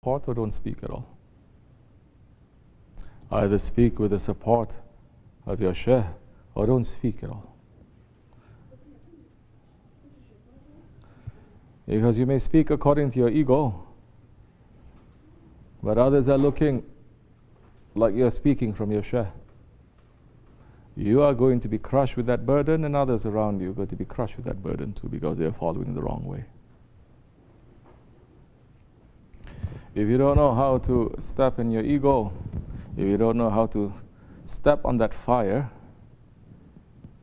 support or don't speak at all. Either speak with the support of your shaykh or don't speak at all. Because you may speak according to your ego, but others are looking like you're speaking from your shaykh. You are going to be crushed with that burden, and others around you are going to be crushed with that burden too, because they are following the wrong way. If you don't know how to step in your ego, if you don't know how to step on that fire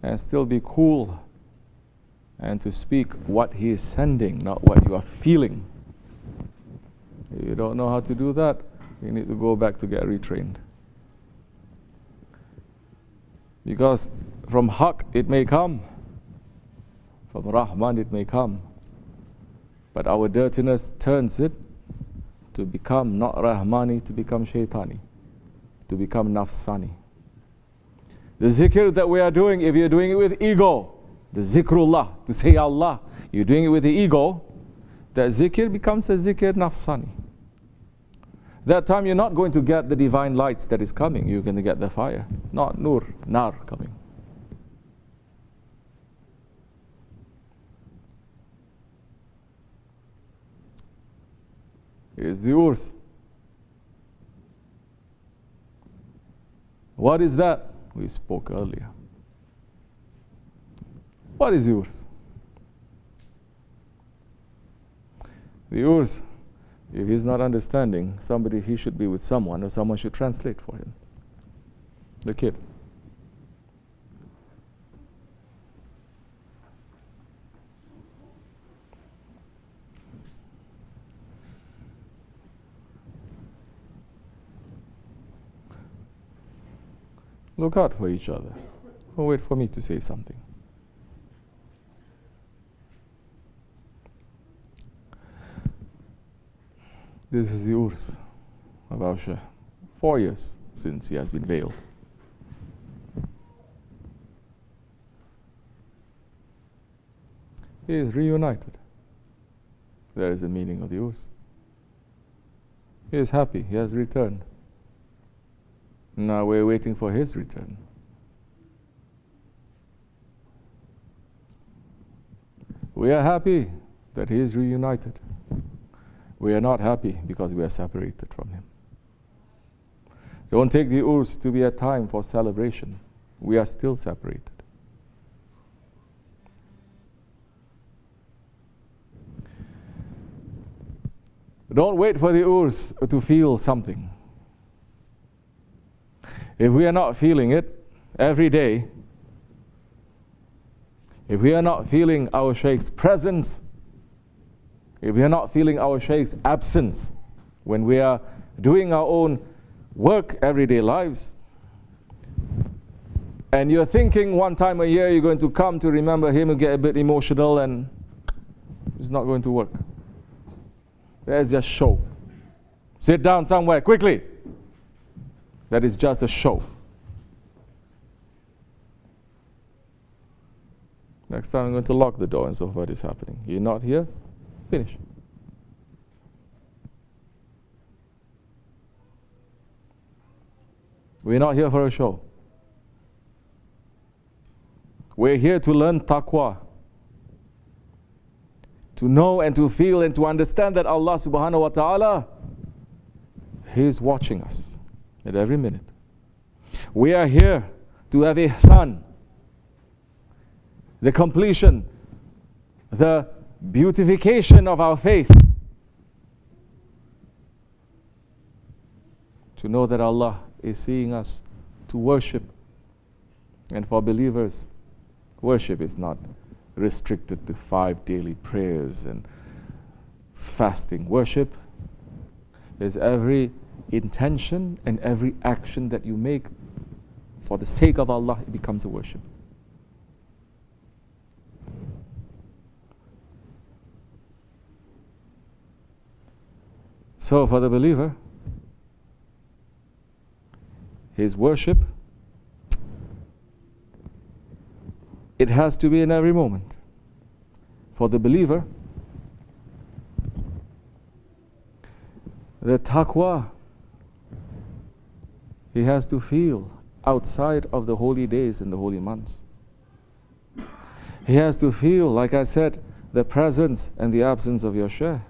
and still be cool and to speak what he is sending, not what you are feeling, if you don't know how to do that, you need to go back to get retrained. Because from Haqq it may come, from Rahman it may come, but our dirtiness turns it to become not Rahmani, to become Shaitani, to become Nafsani. The zikr that we are doing, if you're doing it with ego, the zikrullah, to say Allah, you're doing it with the ego, that zikr becomes a zikr Nafsani. That time you're not going to get the divine lights that is coming, you're going to get the fire, not nur, nar coming. Is the urs. What is that? We spoke earlier. What is the urs? The urs, if he's not understanding, somebody, he should be with someone, or someone should translate for him. The kid. Look out for each other. Don't wait for me to say something. This is the urs of our Shaykh. 4 years since he has been veiled. He is reunited. There is the meaning of the urs. He is happy. He has returned. Now we're waiting for his return. We are happy that he is reunited. We are not happy because we are separated from him. Don't take the urs to be a time for celebration. We are still separated. Don't wait for the urs to feel something. If we are not feeling it every day, if we are not feeling our Shaykh's presence, if we are not feeling our Shaykh's absence when we are doing our own work, everyday lives, and you're thinking one time a year you're going to come to remember him and get a bit emotional, and it's not going to work. There's just show. Sit down somewhere quickly. That is just a show. Next time I'm going to lock the door and so what is happening. You're not here? Finish. We're not here for a show. We're here to learn taqwa. To know and to feel and to understand that Allah subhanahu wa ta'ala, He is watching us at every minute. We are here to have ihsan, the completion, the beautification of our faith. To know that Allah is seeing us, to worship. And for believers, worship is not restricted to 5 daily prayers and fasting. Worship is every intention and every action that you make for the sake of Allah, it becomes a worship. So for the believer, his worship, it has to be in every moment. For the believer, the taqwa he has to feel outside of the holy days and the holy months. He has to feel, like I said, the presence and the absence of your Shaykh.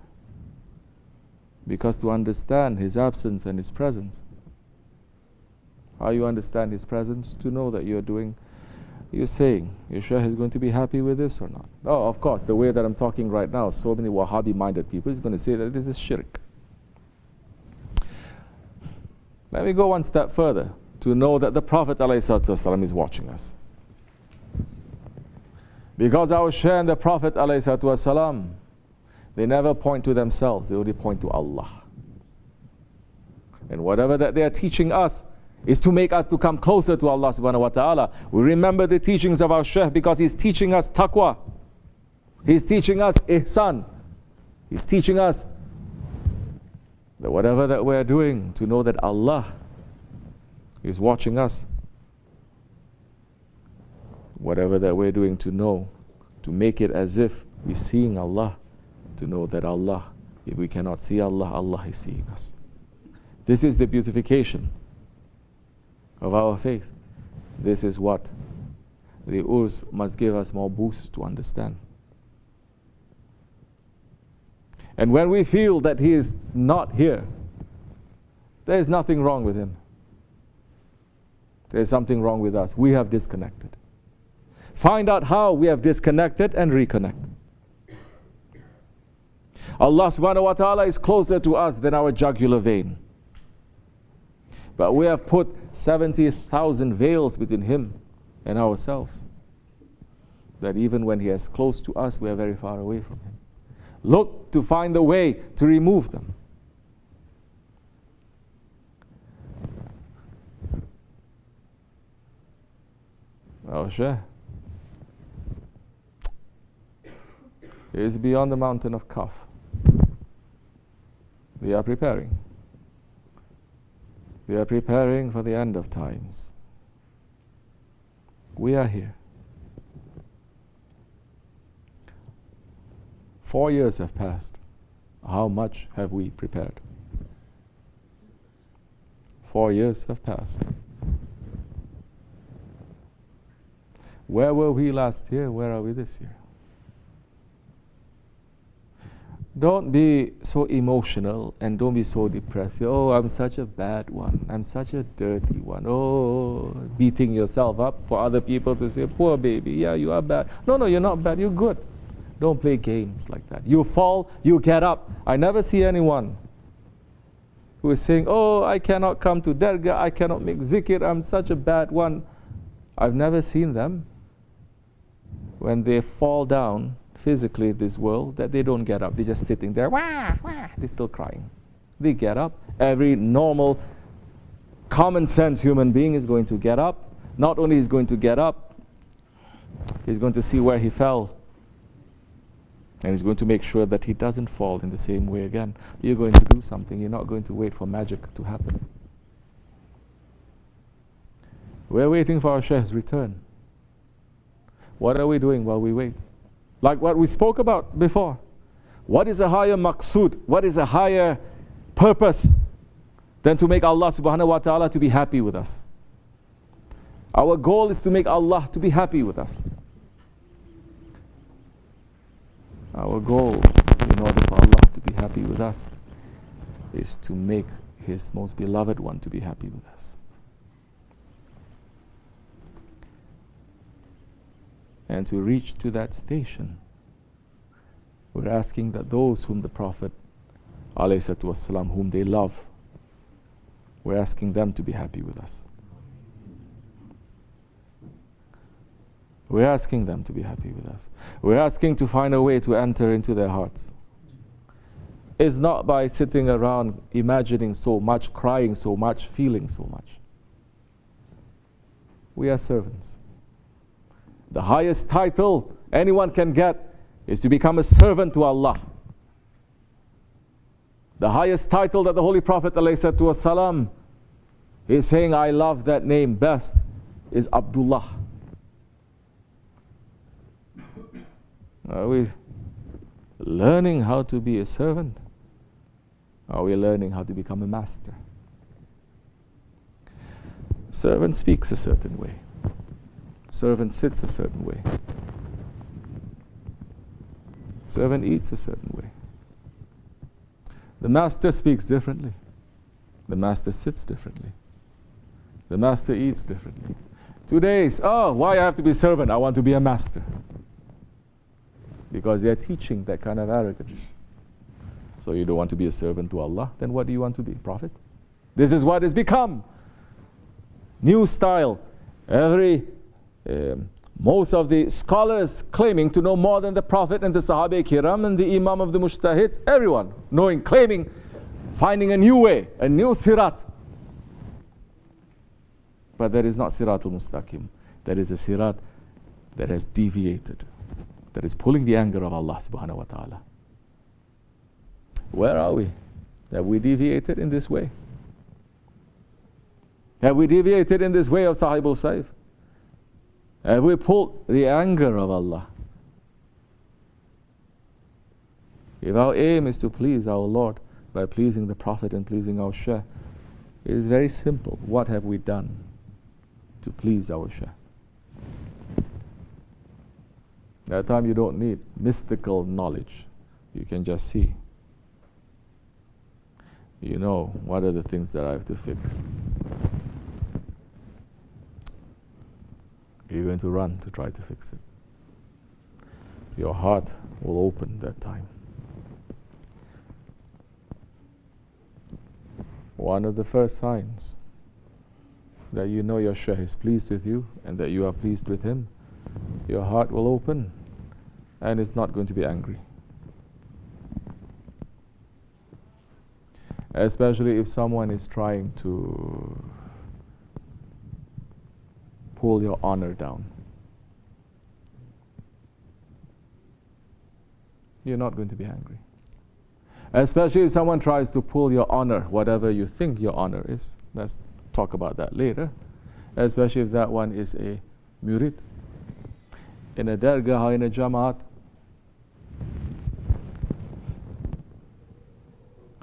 Because to understand his absence and his presence, how you understand his presence? To know that you're saying, your Shaykh is going to be happy with this or not. Oh, of course, the way that I'm talking right now, so many Wahhabi-minded people is going to say that this is shirk. Let me go one step further, to know that the Prophet ﷺ is watching us. Because our Shaykh and the Prophet ﷺ, they never point to themselves, they only point to Allah. And whatever that they are teaching us is to make us to come closer to Allah subhanahu wa ta'ala. We remember the teachings of our Shaykh because he's teaching us taqwa. He's teaching us ihsan. He's teaching us that whatever that we're doing, to know that Allah is watching us. Whatever that we're doing, to know, to make it as if we're seeing Allah, to know that Allah, if we cannot see Allah, Allah is seeing us. This is the beautification of our faith. This is what the Urs must give us more boost to understand. And when we feel that he is not here, there is nothing wrong with him. There is something wrong with us. We have disconnected. Find out how we have disconnected and reconnect. Allah subhanahu wa ta'ala is closer to us than our jugular vein. But we have put 70,000 veils between him and ourselves, that even when he is close to us, we are very far away from him. Look to find a way to remove them. Our Shaykh is beyond the mountain of Kaf. We are preparing. We are preparing for the end of times. We are here. 4 years have passed. How much have we prepared? 4 years have passed. Where were we last year? Where are we this year? Don't be so emotional and don't be so depressed. Oh, I'm such a bad one. I'm such a dirty one. Oh, beating yourself up for other people to say, poor baby, yeah, you are bad. No, you're not bad. You're good. Don't play games like that. You fall, you get up. I never see anyone who is saying, oh, I cannot come to Dargah, I cannot make zikr, I'm such a bad one. I've never seen them, when they fall down physically in this world, that they don't get up. They're just sitting there, wah, wah, they're still crying. They get up. Every normal, common sense human being is going to get up. Not only is going to get up, he's going to see where he fell. And he's going to make sure that he doesn't fall in the same way again. You're going to do something. You're not going to wait for magic to happen. We're waiting for our Shaykh's return. What are we doing while we wait? Like what we spoke about before. What is a higher maqsood? What is a higher purpose than to make Allah subhanahu wa ta'ala to be happy with us? Our goal is to make Allah to be happy with us. Our goal, in order for Allah to be happy with us, is to make His most beloved one to be happy with us. And to reach to that station, we're asking that those whom the Prophet ﷺ, whom they love, we're asking them to be happy with us. We're asking them to be happy with us. We're asking to find a way to enter into their hearts. It's not by sitting around imagining so much, crying so much, feeling so much. We are servants. The highest title anyone can get is to become a servant to Allah. The highest title that the Holy Prophet ﷺ is saying, I love that name best, is Abdullah. Are we learning how to be a servant? Are we learning how to become a master? Servant speaks a certain way. Servant sits a certain way. Servant eats a certain way. The master speaks differently. The master sits differently. The master eats differently. Today's, why I have to be a servant? I want to be a master. Because they are teaching that kind of arrogance. So you don't want to be a servant to Allah, then what do you want to be? Prophet? This is what it's become. New style. Most of the scholars claiming to know more than the Prophet and the Sahaba Kiram and the Imam of the Mujtahids, everyone knowing, claiming, finding a new way, a new sirat. But that is not Siratul Mustaqim. That is a sirat that has deviated, that is pulling the anger of Allah subhanahu wa ta'ala. Where are we? Have we deviated in this way? Have we deviated in this way of Sahibul Sayf? Have we pulled the anger of Allah? If our aim is to please our Lord by pleasing the Prophet and pleasing our Shaykh, it is very simple. What have we done to please our Shaykh? That time you don't need mystical knowledge. You can just see. You know, what are the things that I have to fix? You're going to run to try to fix it. Your heart will open that time. One of the first signs that you know your Shaykh is pleased with you and that you are pleased with him, your heart will open and it's not going to be angry. Especially if someone is trying to pull your honor down. You're not going to be angry. Especially if someone tries to pull your honor, whatever you think your honor is. Let's talk about that later. Especially if that one is a murid. In a dargah or in a jamaat.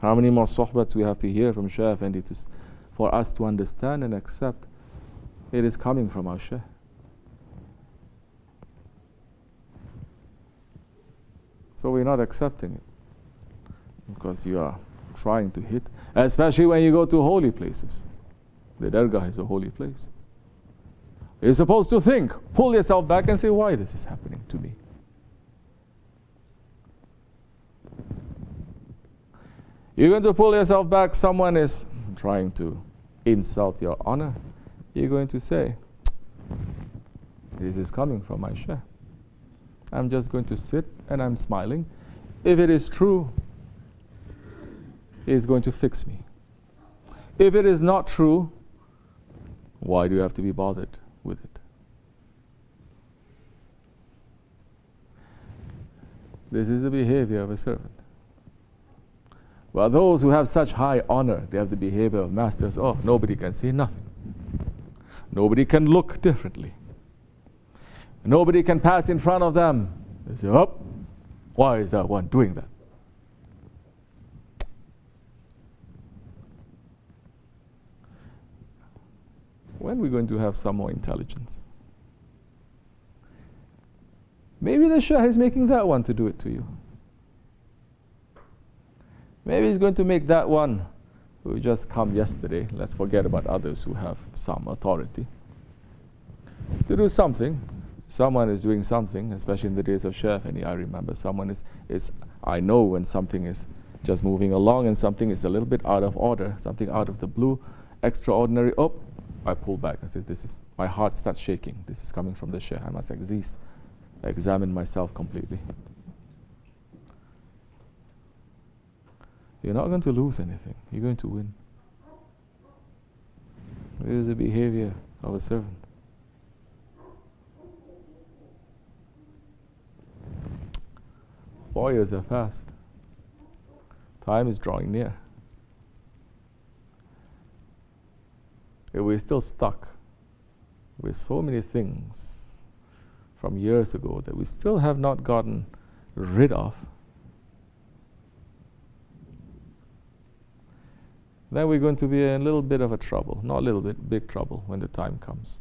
How many more sohbats we have to hear from Shaykh Effendi for us to understand and accept it is coming from our Shaykh. So we're not accepting it because you are trying to hit, especially when you go to holy places. The dargah is a holy place. You're supposed to think, pull yourself back and say, why this is happening to me? You're going to pull yourself back, someone is trying to insult your honor. You're going to say, this is coming from my Shaykh. I'm just going to sit and I'm smiling. If it is true, he is going to fix me. If it is not true, why do you have to be bothered with it? This is the behavior of a servant. Well, those who have such high honor, they have the behavior of masters. Oh, nobody can say nothing. Nobody can look differently. Nobody can pass in front of them. They say, oh, why is that one doing that? When are we going to have some more intelligence? Maybe the Shah is making that one to do it to you. Maybe he's going to make that one who just come yesterday, let's forget about others who have some authority, to do something. Someone is doing something, especially in the days of Shaykh Effendi. I remember someone I know when something is just moving along and something is a little bit out of order, something out of the blue, extraordinary. Oh, I pull back and say, my heart starts shaking. This is coming from the Shaykh. I must examine myself completely. You're not going to lose anything. You're going to win. This is the behavior of a servant. Four years have passed. Time is drawing near. If we're still stuck with so many things from years ago that we still have not gotten rid of, then we're going to be in a little bit of a trouble. Not a little bit, big trouble when the time comes.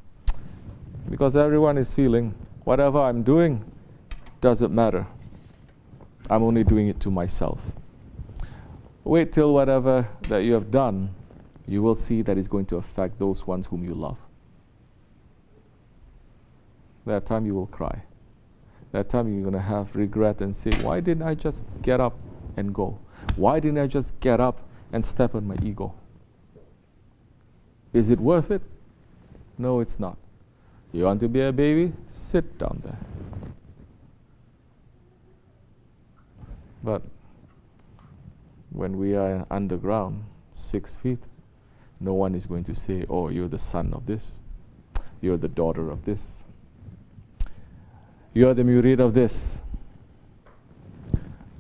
Because everyone is feeling, whatever I'm doing doesn't matter. I'm only doing it to myself. Wait till whatever that you have done, you will see that it's going to affect those ones whom you love. That time you will cry. That time you're going to have regret and say, why didn't I just get up and go? Why didn't I just get up and step on my ego? Is it worth it? No, it's not. You want to be a baby? Sit down there. But when we are underground, 6 feet, no one is going to say, oh, you're the son of this. You're the daughter of this. You're the murid of this.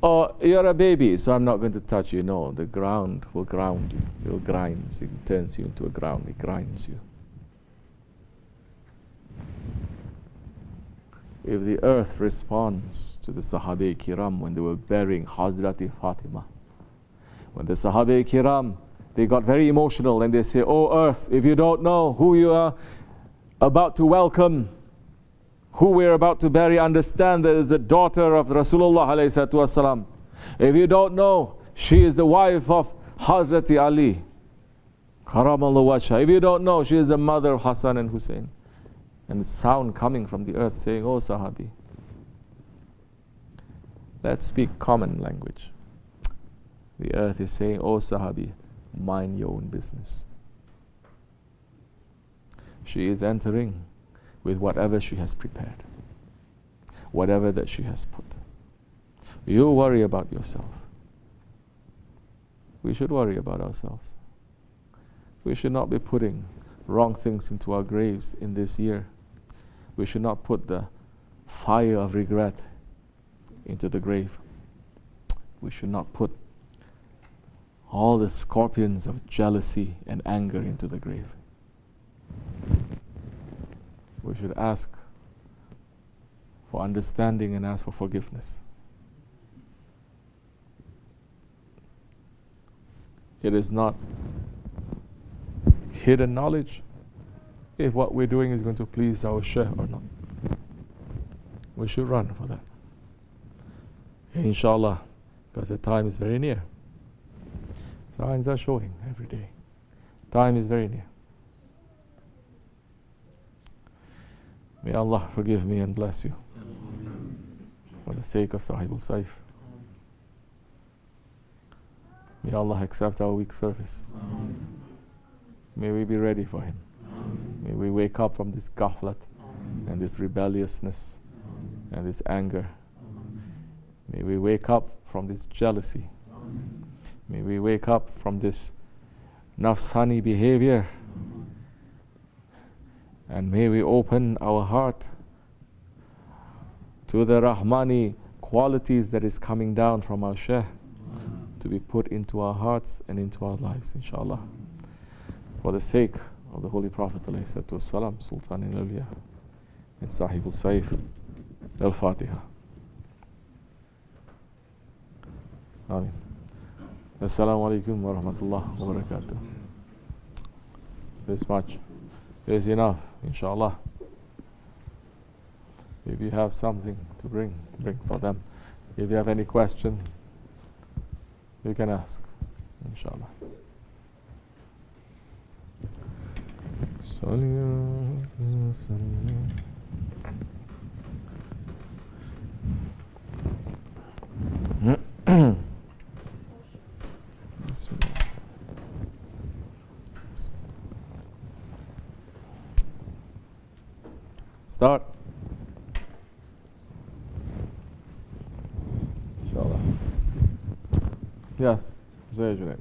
Or you're a baby, so I'm not going to touch you. No, the ground will ground you. It will grind. It turns you into a ground. It grinds you. If the earth responds to the Sahabe Kiram when they were burying Hazrati Fatima, when the Sahabe Kiram, they got very emotional and they say, oh earth, if you don't know who you are about to welcome, who we're about to bury, understand that is the daughter of Rasulullah alayhi salatu wasalam. If you don't know, she is the wife of Hazrati Ali, Karamallahu wajha. If you don't know, she is the mother of Hassan and Hussein. And the sound coming from the earth saying, oh Sahabi, let's speak common language. The earth is saying, oh Sahabi, mind your own business. She is entering with whatever she has prepared, whatever that she has put. You worry about yourself. We should worry about ourselves. We should not be putting wrong things into our graves in this year. We should not put the fire of regret into the grave. We should not put all the scorpions of jealousy and anger into the grave. We should ask for understanding and ask for forgiveness. It is not hidden knowledge if what we're doing is going to please our Shaykh or not. We should run for that. Inshallah, because the time is very near. Signs are showing every day. Time is very near. May Allah forgive me and bless you. For the sake of Sahibul Saif. May Allah accept our weak service. May we be ready for Him. May we wake up from this ghaflat and this rebelliousness and this anger. May we wake up from this jealousy. May we wake up from this nafsani behavior. And may we open our heart to the Rahmani qualities that is coming down from our Shaykh to be put into our hearts and into our lives, inshallah. For the sake of the Holy Prophet ﷺ, Sultan al-Awliya, and Sahibul Saif, Al-Fatiha. Ameen. Assalamu alaikum wa rahmatullah wa barakatuh. This much is enough, inshallah. If you have something to bring for them. If you have any question, you can ask, inshallah. Start. Inshallah. Yes, Zayd.